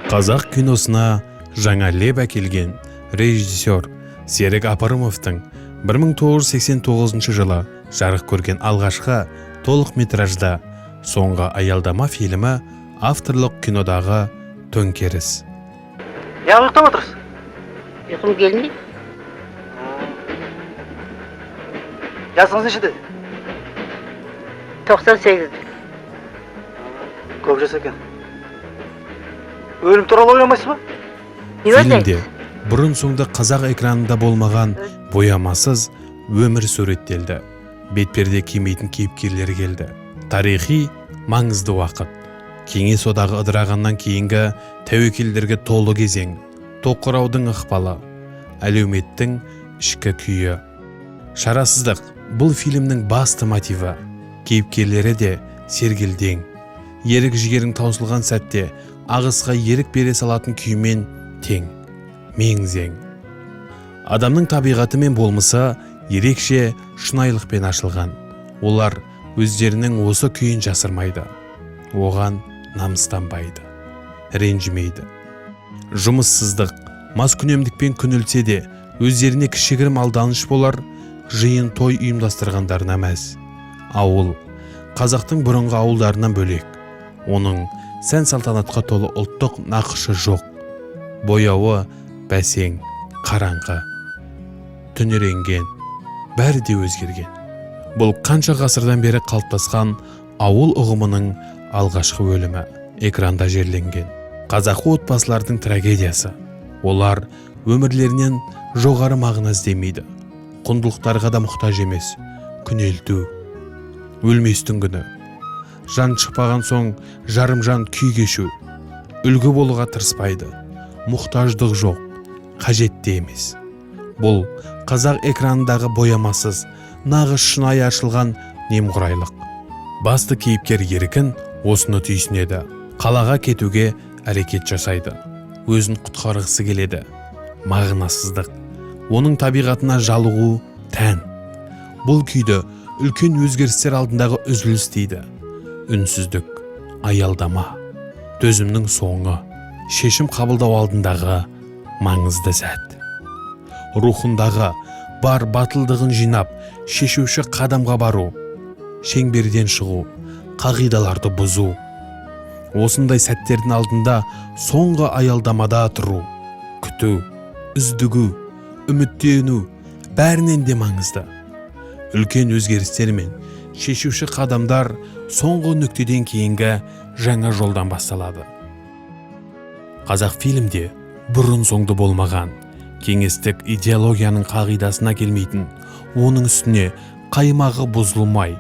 Қазақ киносына жаңа леп әкелген режиссер Серік Апарымовтың 1989 жылы жарық көрген алғашқы толық метражда соңғы аялдама фильмі авторлық кинодағы төңкеріс. Не ұйықтап отырсыз? Ұйқым келмейді. Жасыңыз нешеде? 98. Көп жас екен. Өлім туралы ойламайсыз ба? Не Фильмде ойлайсыз? бұрын соңды қазақ экранында болмаған боямасыз өмір суреттелді. Бетперде кимейтін кейіпкерлер келді. Тарихи маңызды уақыт. Кеңес одағы ыдырағаннан кейінгі тәуекелдерге толы кезең. Тоқыраудың ықпалы, әлеуметтің ішкі күйі. Шарасыздық бұл фильмнің басты мотиві. Кейіпкерлері де сергелдең. Ерік жігерің таусылған сәтте ағысқа ерік бере салатын күймен тең, мең-зең. Адамның табиғаты мен болмысы ерекше шынайылықпен ашылған. Олар өздерінің осы күйін жасырмайды. Оған намыстанбайды, ренжімейді. Жұмыссыздық, маскүнемдікпен күнілсе де өздеріне кішігірім алданыш болар, жиын той ұйымдастырғандарына мәз. Ауыл, қазақтың бұрынғы ауылдарынан бөлек. Оның сән салтанатқа толы ұлттық нақышы жоқ. Бояуы бәсең, қараңғы, түнеренген, бәрі де өзгерген. Бұл қанша ғасырдан бері қалыптасқан ауыл ұғымының алғашқы өлімі экранда жерленген. Қазақы отбасылардың трагедиясы. Олар өмірлерінен жоғары мағына іздемейді. Құндылықтарға да мұқтаж емес. Күнелту, өлместің күні. Жан шықпаған соң жарым-жан күй кешу. Үлгі болуға тырыспайды. Мұқтаждық жоқ, қажетті емес. Бұл қазақ экранындағы боямасыз, нағыз шынайы ашылған немқұрайлық. Басты кейіпкер Еркін осыны түйсінеді. Қалаға кетуге әрекет жасайды. Өзін құтқарғысы келеді. Мағынасыздық. Оның табиғатына жалығу тән. Бұл күйді үлкен өзгерістер алдындағы үзіліс дейді. Үнсіздік, аялдама, төзімнің соңы, шешім қабылдау алдындағы маңызды сәт. Рухындағы бар батылдығын жинап, шешуші қадамға бару, шеңберден шығу, қағидаларды бұзу. Осындай сәттердің алдында соңғы аялдамада тұру, күту, үздігу, үміттену бәрінен де маңызды. Үлкен өзгерістер мен шешуші қадамдар соңғы нүктеден кейінгі жаңа жолдан басталады. Қазақ фильмде бұрын соңды болмаған, кеңестік идеологияның қағидасына келмейтін, оның үстіне қаймағы бұзылмай,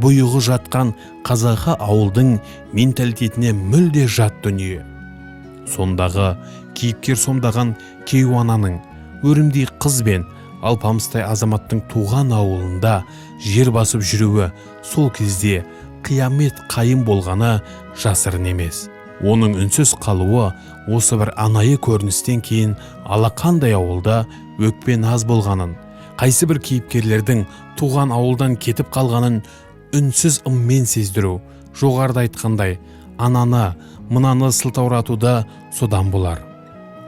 бұйығы жатқан қазақы ауылдың менталитетіне мүлде жат дүние. Сондағы кейіпкер сомдаған кейуананың өрімдей қыз бен алпамыстай азаматтың туған ауылында жер басып жүруі сол кезде қиямет қайым болғаны жасырын емес. Оның үнсіз қалуы осы бір анайы көріністен кейін алақандай ауылда өкпен аз болғанын, қайсы бір кейіпкерлердің туған ауылдан кетіп қалғанын үнсіз ыммен сездіру, жоғарыда айтқандай ананы, мынаны сылтауратуда содан болар.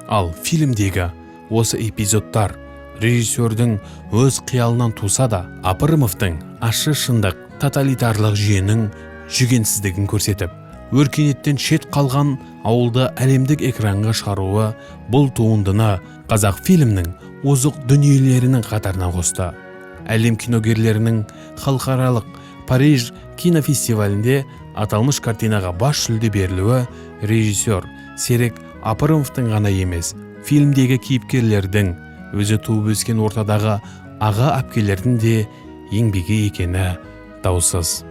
Ал фильмдегі осы эпизодтар режиссердің өз қиялынан туса да, Апарымовтың ащы шындық тоталитарлық жүйенің жүгенсіздігін көрсетіп, өркениеттен шет қалған ауылды әлемдік экранға шығаруы бұл туындыны қазақ фильмнің озық дүниелерінің қатарына қосты. Әлем киногерлерінің халықаралық Париж кинофестивалінде аталмыш картинаға бас жүлде берілуі режиссер Серік Апарымовтың ғана емес, фильмдегі кейіпкерлердің, өзі туып өскен ортадағы аға әпкелердің де еңбегі екені даусыз.